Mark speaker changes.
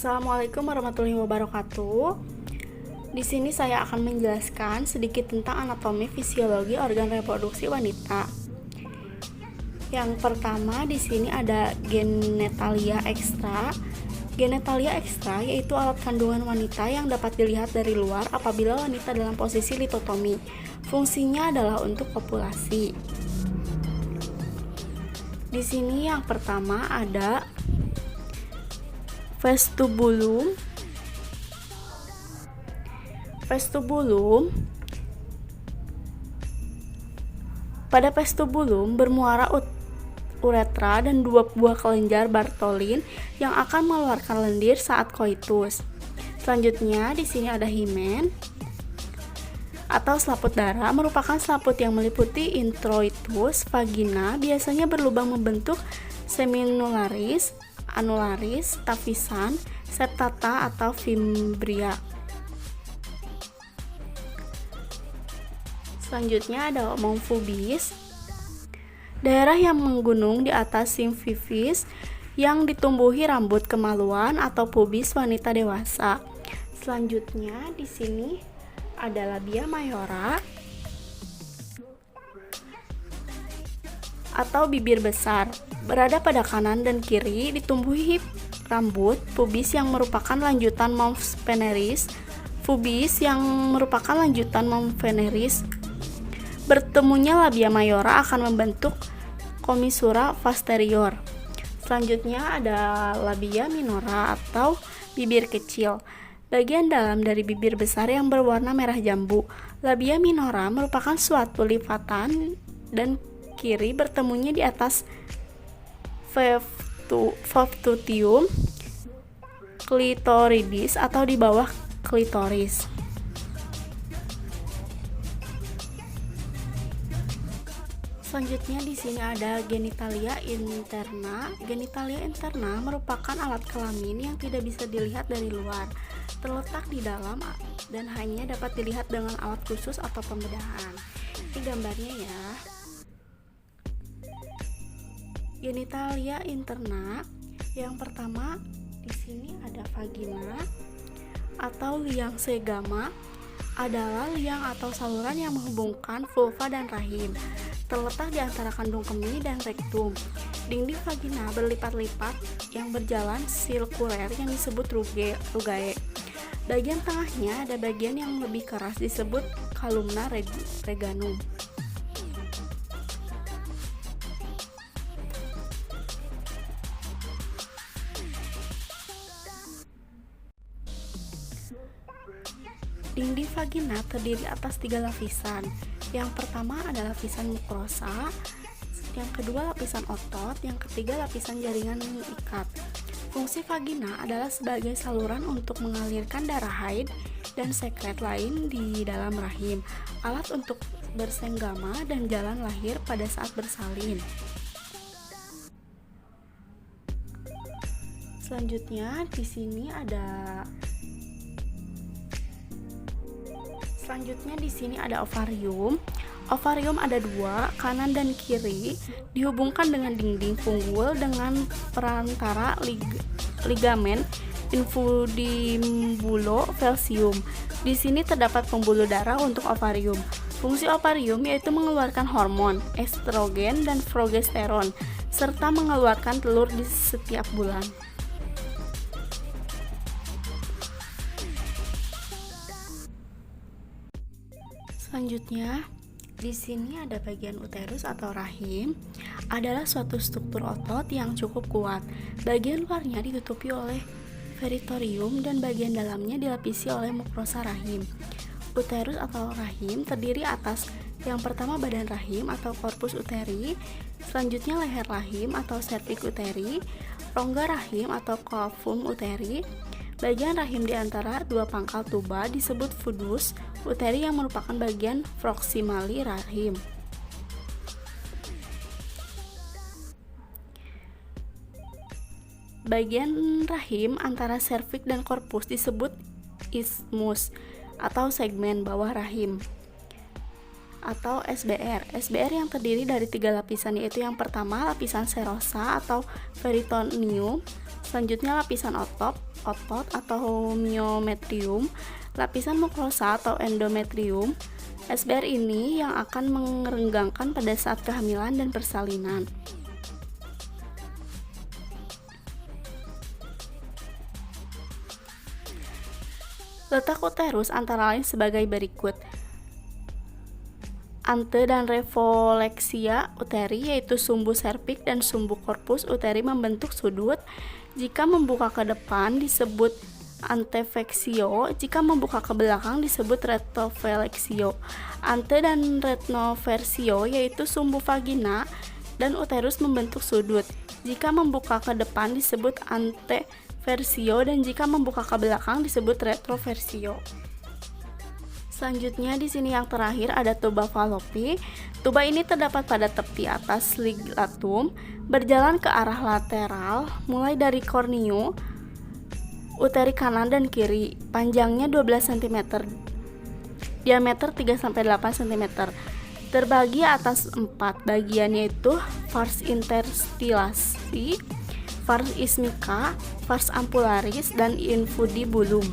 Speaker 1: Assalamualaikum warahmatullahi wabarakatuh. Di sini saya akan menjelaskan sedikit tentang anatomi fisiologi organ reproduksi wanita. Yang pertama di sini ada genitalia extra. Genitalia extra yaitu alat kandungan wanita yang dapat dilihat dari luar apabila wanita dalam posisi litotomi. Fungsinya adalah untuk kopulasi. Di sini yang pertama ada vestibulum. Pada vestibulum bermuara uretra dan dua buah kelenjar Bartholin yang akan mengeluarkan lendir saat koitus. Selanjutnya di sini ada himen atau selaput darah, merupakan selaput yang meliputi introitus, vagina, biasanya berlubang membentuk seminularis, anularis, tapisan, septata atau fimbria. Selanjutnya ada omong pubis, daerah yang menggunung di atas simfifis yang ditumbuhi rambut kemaluan atau pubis wanita dewasa. Selanjutnya di sini ada labia mayora atau bibir besar, berada pada kanan dan kiri, ditumbuhi rambut pubis yang merupakan lanjutan mons veneris, pubis yang merupakan lanjutan mons veneris. Bertemunya labia mayora akan membentuk commissura posterior. Selanjutnya ada labia minora atau bibir kecil, bagian dalam dari bibir besar yang berwarna merah jambu. Labia minora merupakan suatu lipatan dan kiri bertemunya di atas foetutium clitoridis atau di bawah klitoris. Selanjutnya di sini ada genitalia interna. Genitalia interna merupakan alat kelamin yang tidak bisa dilihat dari luar, terletak di dalam dan hanya dapat dilihat dengan alat khusus atau pembedahan. Ini gambarnya ya. Genitalia interna yang pertama di sini ada vagina atau liang segama, adalah liang atau saluran yang menghubungkan vulva dan rahim, terletak di antara kandung kemih dan rektum. Dinding vagina berlipat-lipat yang berjalan sirkuler yang disebut rugae. Bagian tengahnya ada bagian yang lebih keras disebut columna reganum. Dinding vagina terdiri atas 3 lapisan. Yang pertama adalah lapisan mukrosa, yang kedua lapisan otot, yang ketiga lapisan jaringan mengikat. Fungsi vagina adalah sebagai saluran untuk mengalirkan darah haid dan sekret lain di dalam rahim, alat untuk bersenggama dan jalan lahir pada saat bersalin. Selanjutnya di sini ada ovarium. Ovarium ada 2, kanan dan kiri, dihubungkan dengan dinding funggul dengan perantara ligamen infundibulosum. Di sini terdapat pembuluh darah untuk ovarium. Fungsi ovarium yaitu mengeluarkan hormon estrogen dan progesteron serta mengeluarkan telur di setiap bulan. Selanjutnya, di sini ada bagian uterus atau rahim, adalah suatu struktur otot yang cukup kuat. Bagian luarnya ditutupi oleh peritorium dan bagian dalamnya dilapisi oleh mukrosa rahim. Uterus atau rahim terdiri atas yang pertama badan rahim atau corpus uteri, selanjutnya leher rahim atau cervix uteri, rongga rahim atau cavum uteri. Bagian rahim di antara 2 pangkal tuba disebut fundus uteri yang merupakan bagian proksimali rahim. Bagian rahim antara serviks dan korpus disebut isthmus atau segmen bawah rahim. atau SBR. SBR yang terdiri dari 3 lapisan, yaitu yang pertama lapisan serosa atau peritoneum, selanjutnya lapisan otot atau myometrium, lapisan mukosa atau endometrium. SBR ini yang akan merenggangkan pada saat kehamilan dan persalinan. Letak uterus antara lain sebagai berikut. Ante dan refoleksia uteri, yaitu sumbu serviks dan sumbu korpus uteri membentuk sudut. Jika membuka ke depan disebut antefleksio, jika membuka ke belakang disebut retrofleksio. Ante dan retroversio, yaitu sumbu vagina dan uterus membentuk sudut. Jika membuka ke depan disebut anteversio dan jika membuka ke belakang disebut retroversio. Selanjutnya di sini yang terakhir ada tuba Fallopi. Tuba ini terdapat pada tepi atas ligulatum, berjalan ke arah lateral mulai dari korneo uteri kanan dan kiri. Panjangnya 12 cm, diameter 3-8 cm. Terbagi atas 4 bagian, yaitu vas interstitiasi, vas ischica, vas ampullaris, dan infundibulum.